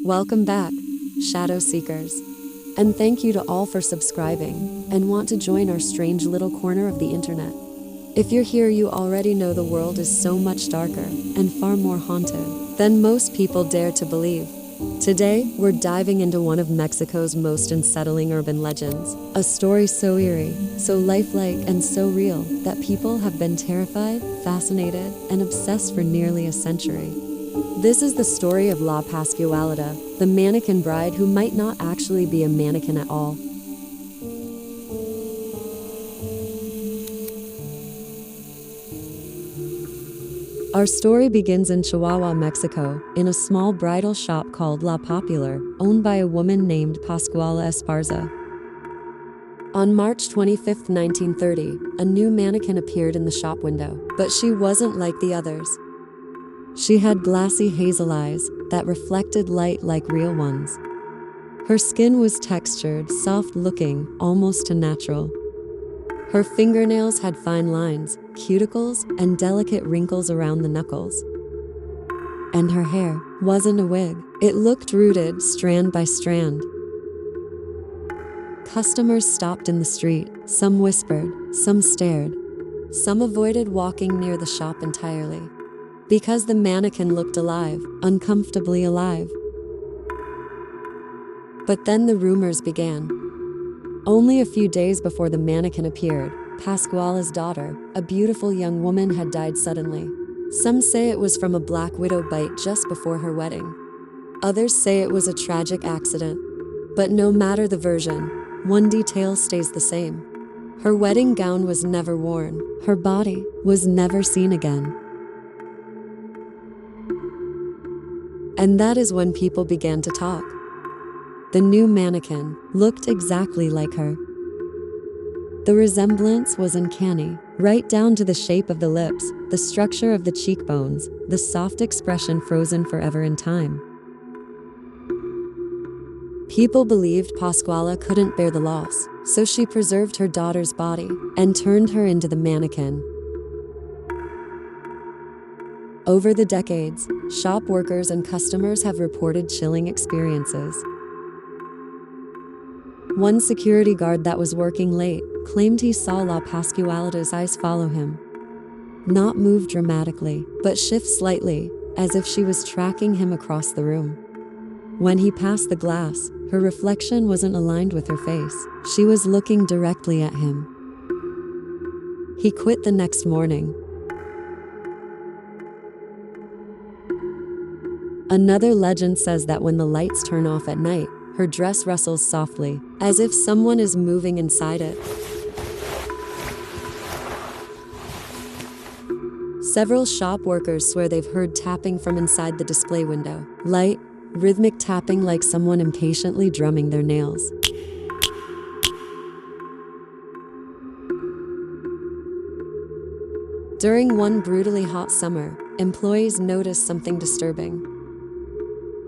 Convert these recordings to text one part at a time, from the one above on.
Welcome back, Shadow Seekers. And thank you to all for subscribing and want to join our strange little corner of the internet. If you're here, you already know the world is so much darker and far more haunted than most people dare to believe. Today, we're diving into one of Mexico's most unsettling urban legends, a story so eerie, so lifelike, and so real that people have been terrified, fascinated, and obsessed for nearly a century. This is the story of La Pascualita, the mannequin bride who might not actually be a mannequin at all. Our story begins in Chihuahua, Mexico, in a small bridal shop called La Popular, owned by a woman named Pascuala Esparza. On March 25, 1930, a new mannequin appeared in the shop window, but she wasn't like the others. She had glassy hazel eyes that reflected light like real ones. Her skin was textured, soft-looking, almost to natural. Her fingernails had fine lines, cuticles, and delicate wrinkles around the knuckles. And her hair wasn't a wig. It looked rooted, strand by strand. Customers stopped in the street. Some whispered, some stared. Some avoided walking near the shop entirely, because the mannequin looked alive, uncomfortably alive. But then the rumors began. Only a few days before the mannequin appeared, Pascuala's daughter, a beautiful young woman, had died suddenly. Some say it was from a black widow bite just before her wedding. Others say it was a tragic accident. But no matter the version, one detail stays the same. Her wedding gown was never worn. Her body was never seen again. And that is when people began to talk. The new mannequin looked exactly like her. The resemblance was uncanny, right down to the shape of the lips, the structure of the cheekbones, the soft expression frozen forever in time. People believed Pascuala couldn't bear the loss, so she preserved her daughter's body and turned her into the mannequin. Over the decades, shop workers and customers have reported chilling experiences. One security guard that was working late claimed he saw La Pascualita's eyes follow him. Not move dramatically, but shift slightly, as if she was tracking him across the room. When he passed the glass, her reflection wasn't aligned with her face. She was looking directly at him. He quit the next morning. Another legend says that when the lights turn off at night, her dress rustles softly, as if someone is moving inside it. Several shop workers swear they've heard tapping from inside the display window. Light, rhythmic tapping like someone impatiently drumming their nails. During one brutally hot summer, employees noticed something disturbing.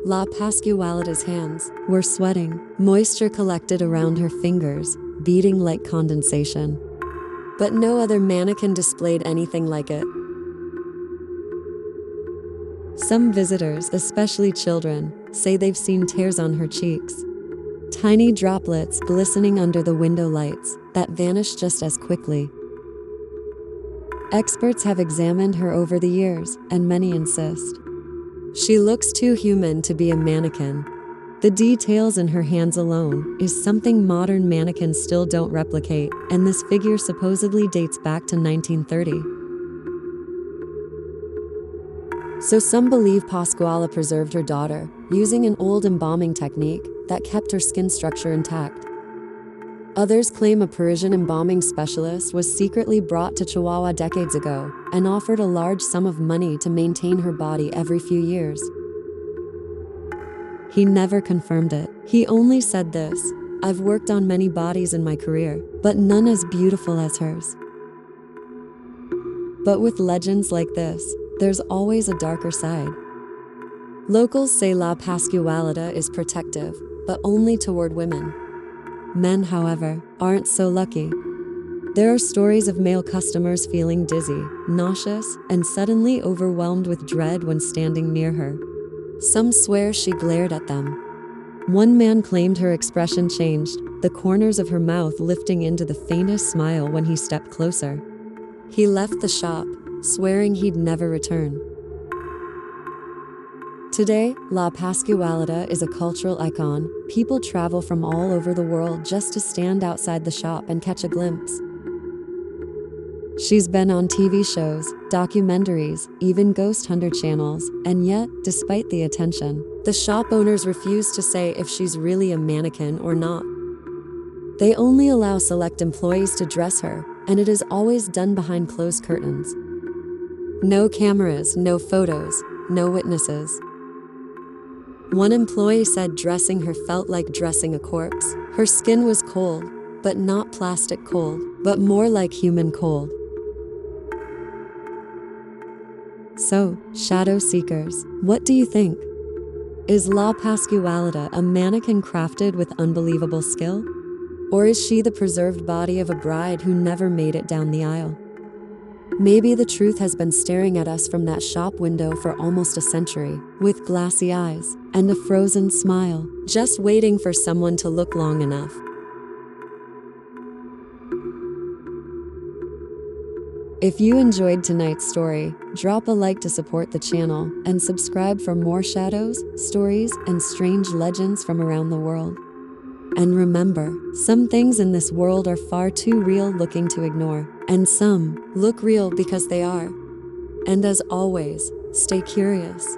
La Pascualita's hands were sweating. Moisture collected around her fingers, beading like condensation. But no other mannequin displayed anything like it. Some visitors, especially children, say they've seen tears on her cheeks. Tiny droplets glistening under the window lights that vanish just as quickly. Experts have examined her over the years, and many insist she looks too human to be a mannequin. The details in her hands alone is something modern mannequins still don't replicate, and this figure supposedly dates back to 1930. So some believe Pascuala preserved her daughter using an old embalming technique that kept her skin structure intact. Others claim a Parisian embalming specialist was secretly brought to Chihuahua decades ago and offered a large sum of money to maintain her body every few years. He never confirmed it. He only said this: "I've worked on many bodies in my career, but none as beautiful as hers." But with legends like this, there's always a darker side. Locals say La Pascualita is protective, but only toward women. Men, however, aren't so lucky. There are stories of male customers feeling dizzy, nauseous, and suddenly overwhelmed with dread when standing near her. Some swear she glared at them. One man claimed her expression changed, the corners of her mouth lifting into the faintest smile when he stepped closer. He left the shop, swearing he'd never return. Today, La Pascualita is a cultural icon. People travel from all over the world just to stand outside the shop and catch a glimpse. She's been on TV shows, documentaries, even ghost hunter channels, and yet, despite the attention, the shop owners refuse to say if she's really a mannequin or not. They only allow select employees to dress her, and it is always done behind closed curtains. No cameras, no photos, no witnesses. One employee said dressing her felt like dressing a corpse. Her skin was cold, but not plastic cold, but more like human cold. So, shadow seekers, what do you think? Is La Pascualita a mannequin crafted with unbelievable skill? Or is she the preserved body of a bride who never made it down the aisle? Maybe the truth has been staring at us from that shop window for almost a century, with glassy eyes and a frozen smile, just waiting for someone to look long enough. If you enjoyed tonight's story, drop a like to support the channel and subscribe for more shadows, stories, and strange legends from around the world. And remember, some things in this world are far too real looking to ignore, and some look real because they are. And as always, stay curious.